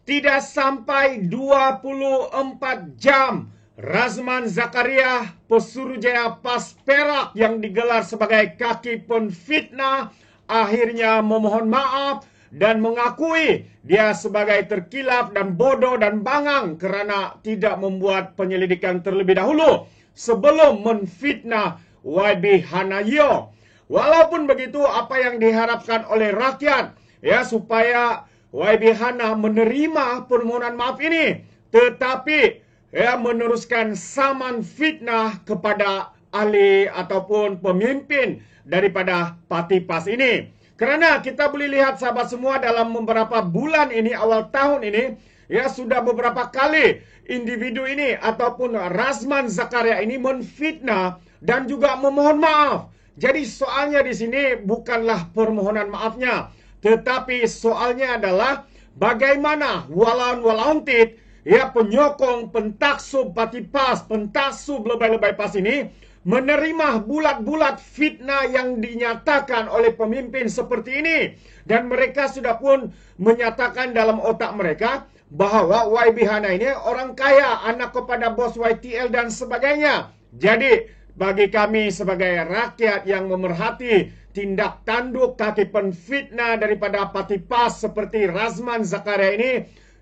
Tidak sampai 24 jam, Razman Zakaria, Pesuruhjaya Pas Perak yang digelar sebagai kaki penfitnah, akhirnya memohon maaf dan mengakui dia sebagai terkilaf dan bodoh dan bangang kerana tidak membuat penyelidikan terlebih dahulu sebelum menfitnah YB Hanayo. Walaupun begitu, apa yang diharapkan oleh rakyat ya supaya YB Hana menerima permohonan maaf ini, tetapi ya meneruskan saman fitnah kepada ahli ataupun pemimpin daripada parti PAS ini. Kerana kita boleh lihat sahabat semua dalam beberapa bulan ini, awal tahun ini, ya sudah beberapa kali individu ini ataupun Razman Zakaria ini menfitnah dan juga memohon maaf. Jadi soalnya di sini bukanlah permohonan maafnya, tetapi soalnya adalah bagaimana walaun-walauntit ya penyokong, pentaksub parti PAS, pentaksub lebay-lebay PAS ini menerima bulat-bulat fitnah yang dinyatakan oleh pemimpin seperti ini. Dan mereka sudah pun menyatakan dalam otak mereka bahwa YB Hana ini orang kaya, anak kepada bos YTL dan sebagainya. Jadi bagi kami sebagai rakyat yang memerhati tindak tanduk kaki penfitnah daripada parti PAS seperti Razman Zakaria ini,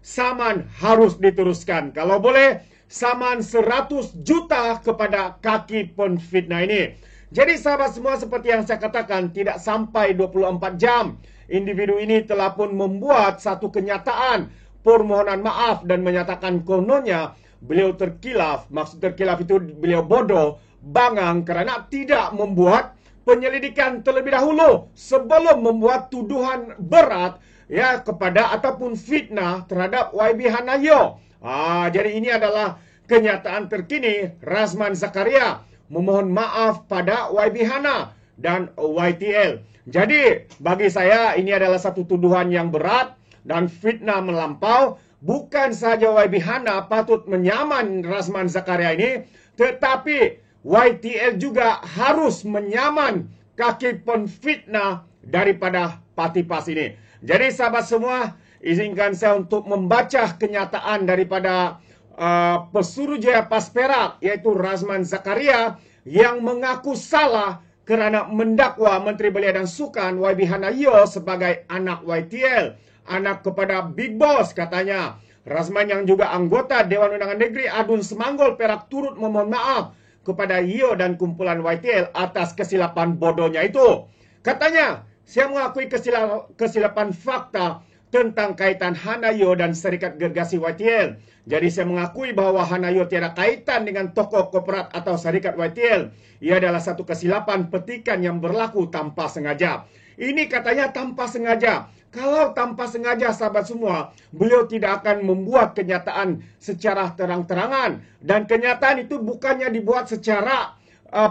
saman harus diteruskan. Kalau boleh, saman 100 juta kepada kaki penfitnah ini. Jadi sahabat semua, seperti yang saya katakan, tidak sampai 24 jam, individu ini telah pun membuat satu kenyataan permohonan maaf dan menyatakan kononnya beliau terkilaf. Maksud terkilaf itu beliau bodoh, bangang kerana tidak membuat penyelidikan terlebih dahulu sebelum membuat tuduhan berat ya kepada ataupun fitnah terhadap YB Hanayo. Jadi ini adalah kenyataan terkini. Razman Zakaria memohon maaf pada YB Hana dan YTL. Jadi bagi saya ini adalah satu tuduhan yang berat dan fitnah melampau. Bukan saja YB Hana patut menyaman Razman Zakaria ini, tetapi YTL juga harus menyaman kaki penfitnah daripada parti PAS ini. Jadi sahabat semua, izinkan saya untuk membaca kenyataan daripada Pesuruhjaya Pas Perak, yaitu Razman Zakaria, yang mengaku salah kerana mendakwa Menteri Belia dan Sukan YB Hanayo sebagai anak YTL, anak kepada Big Boss katanya. Razman yang juga anggota Dewan Undangan Negeri Adun Semanggol Perak turut memohon maaf kepada Yo dan kumpulan YTL atas kesilapan bodohnya itu. Katanya, saya mengakui kesilapan fakta tentang kaitan Hanayo dan Serikat Gergasi YTL. Jadi saya mengakui bahwa Hanayo tiada kaitan dengan tokoh korporat atau Serikat YTL. Ia adalah satu kesilapan petikan yang berlaku tanpa sengaja. Ini katanya tanpa sengaja. Kalau tanpa sengaja sahabat semua, beliau tidak akan membuat kenyataan secara terang-terangan. Dan kenyataan itu bukannya dibuat secara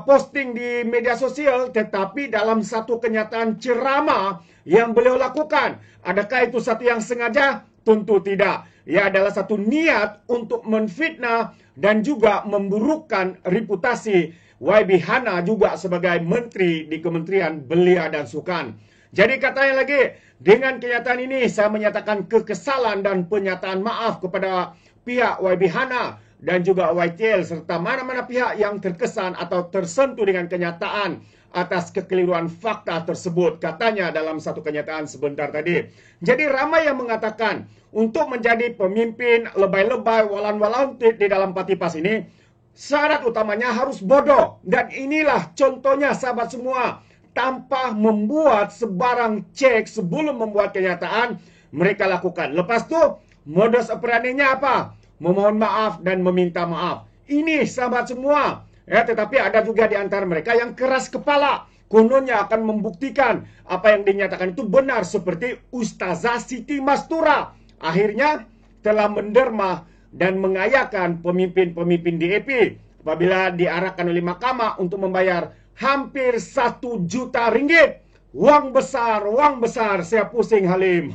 posting di media sosial, tetapi dalam satu kenyataan ceramah yang beliau lakukan. Adakah itu satu yang sengaja? Tentu tidak. Ia adalah satu niat untuk menfitnah dan juga memburukkan reputasi YB Hana juga sebagai menteri di Kementerian Belia dan Sukan. Jadi katanya lagi, dengan kenyataan ini saya menyatakan kekesalan dan penyataan maaf kepada pihak YB Hana dan juga YTL serta mana-mana pihak yang terkesan atau tersentuh dengan kenyataan atas kekeliruan fakta tersebut, katanya dalam satu kenyataan sebentar tadi. Jadi ramai yang mengatakan untuk menjadi pemimpin lebay-lebay walan-walantit di dalam parti PAS ini, syarat utamanya harus bodoh. Dan inilah contohnya sahabat semua. Tanpa membuat sebarang cek sebelum membuat kenyataan, mereka lakukan. Lepas tu, modus operandinya apa? Memohon maaf dan meminta maaf. Ini sahabat semua. Ya, tetapi ada juga di antara mereka yang keras kepala. Kononnya akan membuktikan apa yang dinyatakan itu benar, seperti Ustazah Siti Mastura. Akhirnya telah menderma dan mengayakan pemimpin-pemimpin DAP apabila diarahkan oleh mahkamah untuk membayar hampir 1 juta ringgit. Wang besar, saya pusing Halim.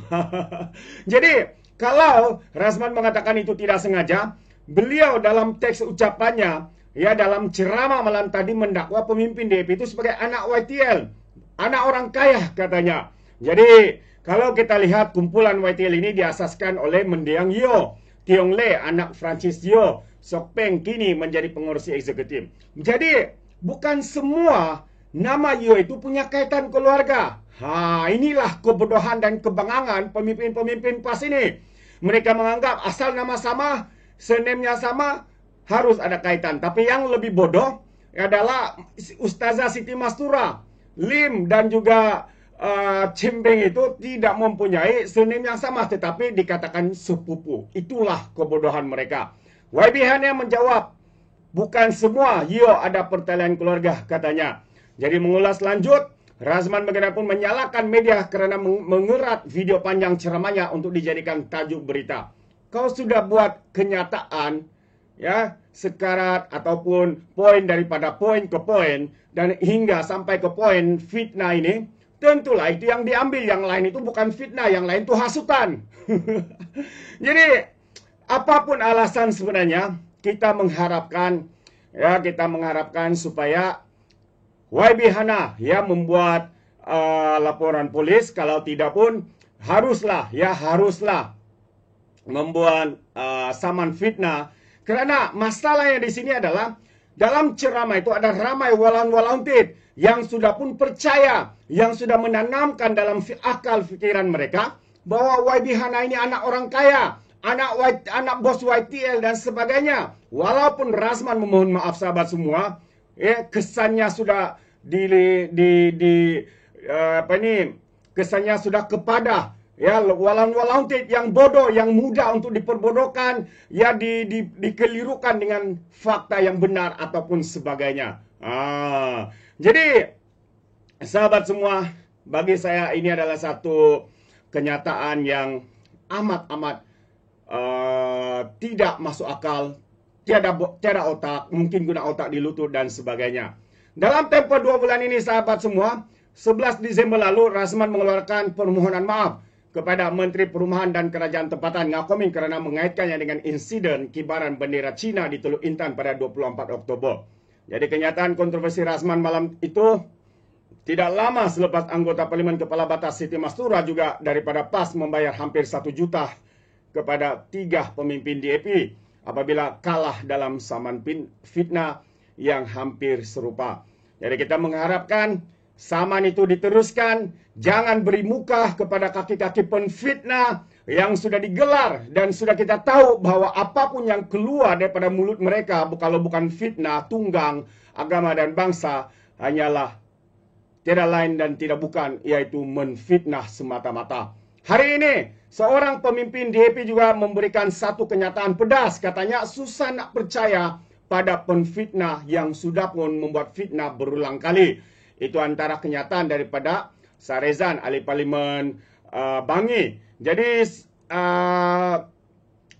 Jadi, kalau Razman mengatakan itu tidak sengaja, beliau dalam teks ucapannya, ya dalam ceramah malam tadi mendakwa pemimpin DAP itu sebagai anak YTL. Anak orang kaya katanya. Jadi, Kalau kita lihat kumpulan YTL ini diasaskan oleh Mendiang Yeo, Tiong Le, anak Francis Yeo, Sok Peng kini menjadi pengurus eksekutif. Jadi, bukan semua nama Yeo itu punya kaitan keluarga. Inilah kebodohan dan kebangangan pemimpin-pemimpin PAS ini. Mereka menganggap asal nama sama, surname-nya sama, harus ada kaitan. Tapi yang lebih bodoh adalah Ustazah Siti Mastura, Lim dan juga Cimbeng itu tidak mempunyai surname yang sama, tetapi dikatakan sepupu. Itulah kebodohan mereka. YB hanya menjawab, bukan semua Yeo ada pertalian keluarga, katanya. Jadi mengulas lanjut, Razman bagaimanapun menyalahkan media kerana mengerat video panjang ceramahnya untuk dijadikan tajuk berita. Kau sudah buat kenyataan, ya, sekarat ataupun poin daripada poin ke poin, dan hingga sampai ke poin fitnah ini, tentulah itu yang diambil. Yang lain itu bukan fitnah, yang lain itu hasutan. Jadi, apapun alasan sebenarnya, kita mengharapkan supaya YB Hana ya membuat laporan polis. Kalau tidak pun haruslah membuat saman fitnah. Karena masalahnya di sini adalah dalam ceramah itu ada ramai walang-walangtit yang sudah pun percaya, yang sudah menanamkan dalam akal fikiran mereka bahwa YB Hana ini anak orang kaya, anak bos YTL dan sebagainya. Walaupun Razman memohon maaf sahabat semua, kesannya sudah kesannya sudah kepada walang-walangtit yang bodoh, yang mudah untuk diperbodohkan, dikelirukan dengan fakta yang benar ataupun sebagainya. Jadi sahabat semua, bagi saya ini adalah satu kenyataan yang amat tidak masuk akal, tiada otak, mungkin guna otak di lutut dan sebagainya. Dalam tempoh 2 bulan ini sahabat semua, 11 Disember lalu Razman mengeluarkan permohonan maaf kepada Menteri Perumahan dan Kerajaan Tempatan Ngakomin kerana mengaitkannya dengan insiden kibaran bendera Cina di Teluk Intan pada 24 Oktober. Jadi kenyataan kontroversi Razman malam itu tidak lama selepas anggota Parlimen Kepala Batas Siti Mastura juga daripada PAS membayar hampir 1 juta kepada 3 pemimpin DAP apabila kalah dalam saman fitnah yang hampir serupa. Jadi kita mengharapkan saman itu diteruskan, jangan beri muka kepada kaki-kaki penfitnah yang sudah digelar dan sudah kita tahu bahwa apapun yang keluar daripada mulut mereka kalau bukan fitnah, tunggang, agama dan bangsa hanyalah tidak lain dan tidak bukan, yaitu menfitnah semata-mata. Hari ini, seorang pemimpin DAP juga memberikan satu kenyataan pedas. Katanya susah nak percaya pada penfitnah yang sudah pun membuat fitnah berulang kali. Itu antara kenyataan daripada Sarezan, ahli Parlimen Bangi. Jadi,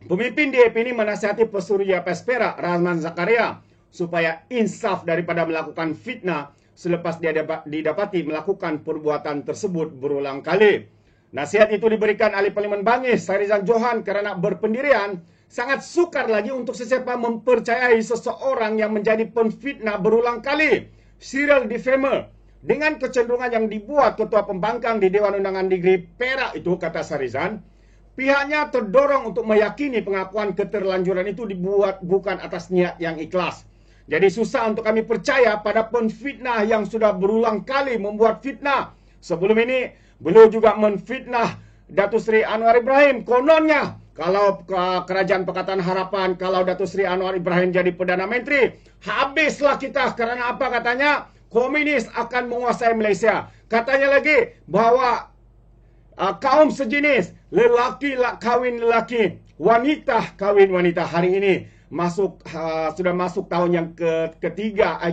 pemimpin DAP ini menasihati Pesuruhjaya PAS Perak, Razman Zakaria, supaya insaf daripada melakukan fitnah selepas dia didapati melakukan perbuatan tersebut berulang kali. Nasihat itu diberikan ahli Parlimen Bangi, Sarezan Johan, kerana berpendirian sangat sukar lagi untuk sesiapa mempercayai seseorang yang menjadi penfitnah berulang kali, serial defamer, dengan kecenderungan yang dibuat Ketua Pembangkang di Dewan Undangan Negeri Perak itu, kata Sarezan, pihaknya terdorong untuk meyakini pengakuan keterlanjuran itu dibuat bukan atas niat yang ikhlas. Jadi susah untuk kami percaya pada penfitnah yang sudah berulang kali membuat fitnah. Sebelum ini, beliau juga menfitnah Datuk Seri Anwar Ibrahim. Kononnya, kalau Kerajaan Pakatan Harapan, kalau Datuk Seri Anwar Ibrahim jadi Perdana Menteri, habislah kita. Karena apa katanya? Komunis akan menguasai Malaysia. Katanya lagi bahwa kaum sejenis, lelaki kawin lelaki, wanita kawin wanita. Hari ini sudah masuk tahun yang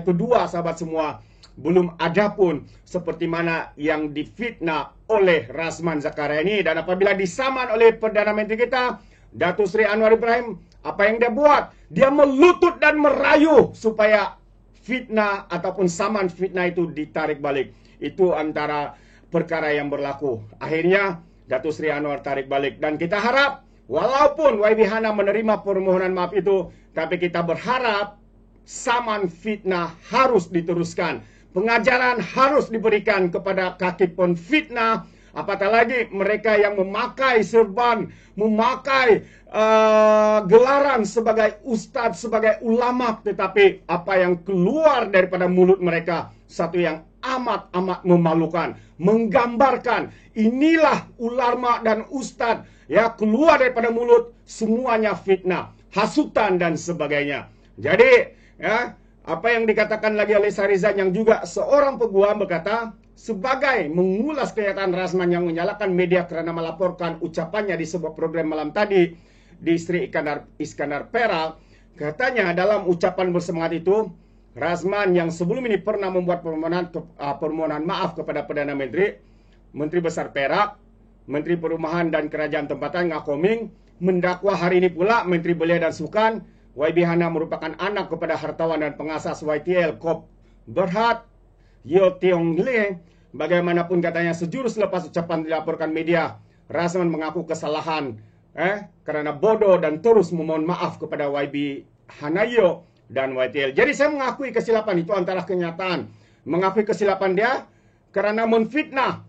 kedua sahabat semua. Belum ada pun seperti mana yang difitnah oleh Razman Zakaria ini. Dan apabila disaman oleh Perdana Menteri kita, Datuk Seri Anwar Ibrahim, apa yang dia buat? Dia melutut dan merayu supaya fitnah ataupun saman fitnah itu ditarik balik. Itu antara perkara yang berlaku. Akhirnya Datuk Seri Anwar tarik balik. Dan kita harap, walaupun YB Hana menerima permohonan maaf itu, tapi kita berharap saman fitnah harus diteruskan. Pengajaran harus diberikan kepada kaki penfitnah Apatah lagi mereka yang memakai serban, memakai gelaran sebagai ustadz, sebagai ulama, tetapi apa yang keluar daripada mulut mereka satu yang amat memalukan, menggambarkan inilah ulama dan ustadz ya, keluar daripada mulut semuanya fitnah, hasutan dan sebagainya. Jadi ya, apa yang dikatakan lagi oleh Sarizan yang juga seorang peguam berkata, sebagai mengulas kenyataan Razman yang menyalahkan media kerana melaporkan ucapannya di sebuah program malam tadi di Sri Iskandar Perak, katanya dalam ucapan bersemangat itu, Razman yang sebelum ini pernah membuat permohonan maaf kepada Perdana Menteri, Menteri Besar Perak, Menteri Perumahan dan Kerajaan Tempatan Ngakoming, mendakwa hari ini pula Menteri Belia dan Sukan, YB Hana merupakan anak kepada hartawan dan pengasas YTL Kop Berhad Yeo Tiong Le. Bagaimanapun katanya sejurus lepas ucapan dilaporkan media, Razman mengaku kesalahan karena bodoh dan terus memohon maaf kepada YB Hanayo dan YTL. Jadi saya mengakui kesilapan itu antara kenyataan. Mengakui kesilapan dia karena menfitnah.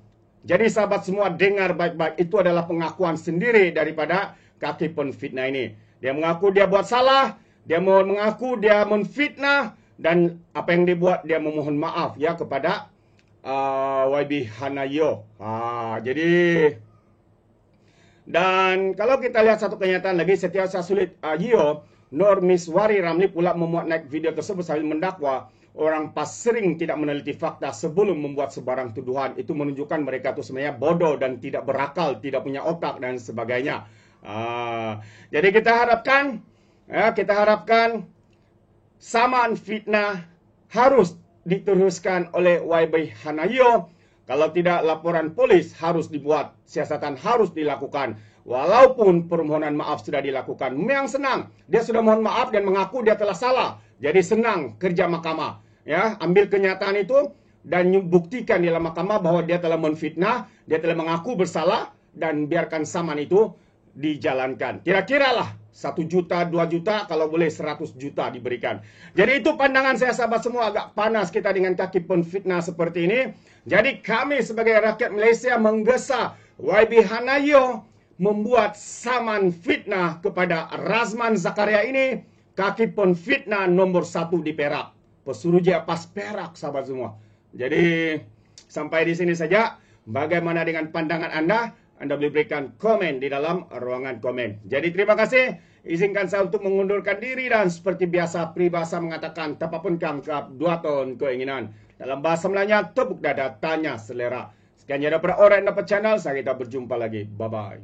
Jadi sahabat semua dengar baik-baik, itu adalah pengakuan sendiri daripada kaki penfitnah ini. Dia mengaku dia buat salah, dia mengaku dia menfitnah, dan apa yang dibuat dia memohon maaf ya kepada YB Hanayo. Jadi dan kalau kita lihat satu kenyataan lagi, Setiausaha Sulit Yo Nur Miswari Ramli pula memuat naik video tersebut sambil mendakwa orang PAS sering tidak meneliti fakta sebelum membuat sebarang tuduhan. Itu menunjukkan mereka itu sebenarnya bodoh dan tidak berakal, tidak punya otak dan sebagainya. Jadi kita harapkan samaan fitnah harus diteruskan oleh YB Hanayo. Kalau tidak, laporan polis harus dibuat, siasatan harus dilakukan. Walaupun permohonan maaf sudah dilakukan, memang senang. Dia sudah mohon maaf dan mengaku dia telah salah. Jadi senang kerja mahkamah. Ya, ambil kenyataan itu dan buktikan di dalam mahkamah bahwa dia telah menfitnah, dia telah mengaku bersalah, dan biarkan saman itu dijalankan. Kira-kira lah 1 juta, 2 juta, kalau boleh 100 juta diberikan. Jadi itu pandangan saya sahabat semua, agak panas kita dengan kaki penfitnah seperti ini. Jadi kami sebagai rakyat Malaysia menggesa YB Hanayo membuat saman fitnah kepada Razman Zakaria ini, kaki penfitnah nomor 1 di Perak. Pesuruhjaya PAS Perak sahabat semua. Jadi sampai di sini saja. Bagaimana dengan pandangan Anda? Anda boleh berikan komen di dalam ruangan komen. Jadi terima kasih. Izinkan saya untuk mengundurkan diri dan seperti biasa peribahasa mengatakan tapapun kangkap 2 tahun keinginan. Dalam bahasa Melayanya tepuk dada tanya selera. Sekian daripada orang yang dapat channel. Saya kita berjumpa lagi. Bye bye.